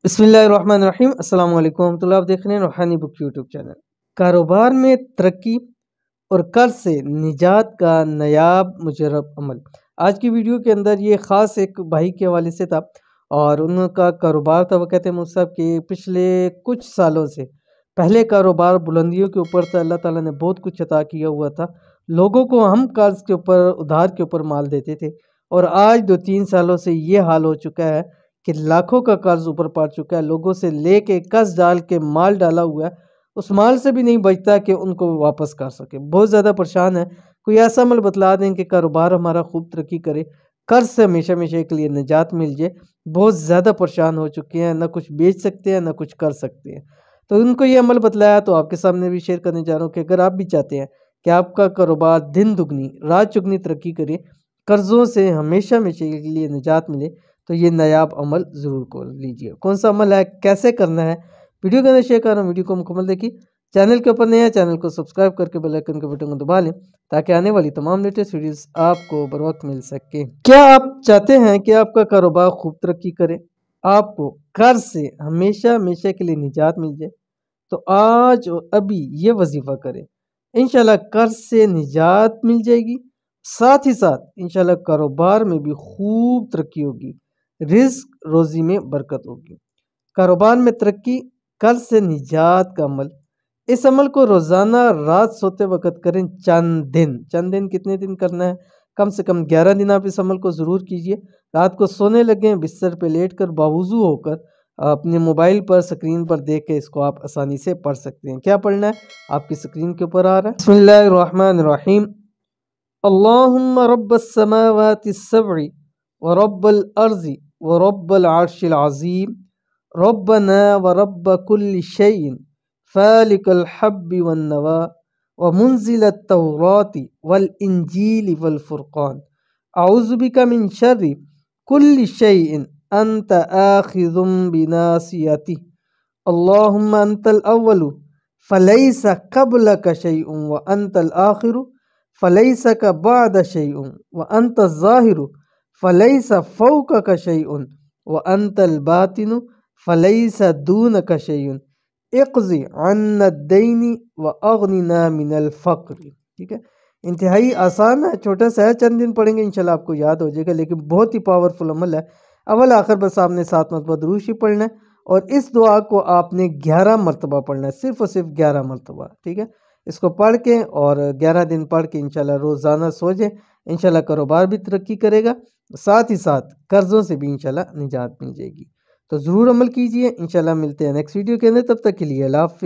بسم اللہ الرحمن الرحیم۔ السلام علیکم ورحمۃ اللہ۔ آپ دیکھ رہے ہیں روحانی بک یوٹیوب چینل۔ کاروبار میں ترقی اور قرض سے نجات کا نایاب مجرب عمل۔ آج کی ویڈیو کے اندر یہ خاص ایک بھائی کے حوالے سے تھا، اور ان کا کاروبار تھا۔ وہ کہتے ہیں مجھ صاحب کہ پچھلے کچھ سالوں سے پہلے کاروبار بلندیوں کے اوپر تھا، اللہ تعالیٰ نے بہت کچھ عطا کیا ہوا تھا، لوگوں کو ہم قرض کے اوپر ادھار کے اوپر مال دیتے تھے، اور آج 2-3 سالوں سے یہ حال ہو چکا ہے کہ لاکھوں کا قرض اوپر پڑ چکا ہے، لوگوں سے لے کے قرض ڈال کے مال ڈالا ہوا ہے، اس مال سے بھی نہیں بچتا کہ ان کو واپس کر سکے۔ بہت زیادہ پریشان ہے۔ کوئی ایسا عمل بتلا دیں کہ کاروبار ہمارا خوب ترقی کرے، قرض سے ہمیشہ ہمیشہ کے لیے نجات مل جائے۔ بہت زیادہ پریشان ہو چکے ہیں، نہ کچھ بیچ سکتے ہیں نہ کچھ کر سکتے ہیں، تو ان کو یہ عمل بتلایا تو آپ کے سامنے بھی شیئر کرنے جا رہا ہوں کہ اگر آپ بھی چاہتے ہیں کہ آپ کا کاروبار دن دگنی رات چگنی ترقی کرے، قرضوں سے ہمیشہ ہمیشہ کے لیے نجات ملے، تو یہ نایاب عمل ضرور کر لیجئے۔ کون سا عمل ہے، کیسے کرنا ہے، ویڈیو کے اندر شیئر کر رہا ہوں۔ ویڈیو کو مکمل دیکھیے۔ چینل کے اوپر نئے ہیں، چینل کو سبسکرائب کر کے بیل آئیکن کے بٹن کو دبا لیں تاکہ آنے والی تمام لیٹسٹ ویڈیوز آپ کو بر وقت مل سکے۔ کیا آپ چاہتے ہیں کہ آپ کا کاروبار خوب ترقی کرے، آپ کو قرض سے ہمیشہ ہمیشہ کے لیے نجات مل جائے، تو آج اور ابھی یہ وظیفہ کریں، انشاءاللہ قرض سے نجات مل جائے گی، ساتھ ہی ساتھ انشاءاللہ کاروبار میں بھی خوب ترقی ہوگی، رزق روزی میں برکت ہوگی۔ کاروبار میں ترقی، قرض سے نجات کا عمل، اس عمل کو روزانہ رات سوتے وقت کریں چند دن کتنے دن کرنا ہے؟ کم سے کم 11 دن آپ اس عمل کو ضرور کیجئے۔ رات کو سونے لگیں، بستر پہ لیٹ کر باوضو ہو کر اپنے موبائل پر سکرین پر دیکھ کے اس کو آپ آسانی سے پڑھ سکتے ہیں۔ کیا پڑھنا ہے؟ آپ کی سکرین کے اوپر آ رہا ہے۔ بسم اللہ الرحمن الرحیم۔ اللہم رب السماوات السبع ورب الارض ورب العرش العظیم ربنا ورب كل شيء فالق الحب والنوى ومنزل التوراة والإنجيل والفرقان أعوذ بك من شر كل شيء أنت آخذ بناصيته اللهم أنت الأول فليس قبلك شيء وأنت الآخر فليس بعد شيء وأنت الظاهر فليس فوقك شيء وأنت الباطن فليس دونك شيء اقضِ عنا الدین واغننا من الفقر۔ ٹھیک ہے، انتہائی آسان ہے، چھوٹا سا ہے، چند دن پڑھیں گے انشاءاللہ آپ کو یاد ہو جائے گا، لیکن بہت ہی پاورفل عمل ہے۔ اول آخر بس آپ نے 7 مرتبہ درود شریف پڑھنا ہے، اور اس دعا کو آپ نے 11 مرتبہ پڑھنا ہے، صرف اور صرف 11 مرتبہ۔ ٹھیک ہے، اس کو پڑھ کے اور 11 دن پڑھ کے انشاءاللہ روزانہ سو جائیں، انشاءاللہ کاروبار بھی ترقی کرے گا، ساتھ ہی ساتھ قرضوں سے بھی انشاءاللہ نجات مل جائے گی۔ تو ضرور عمل کیجئے، انشاءاللہ ملتے ہیں نیکسٹ ویڈیو کے اندر، تب تک کے لیے اللہ حافظ۔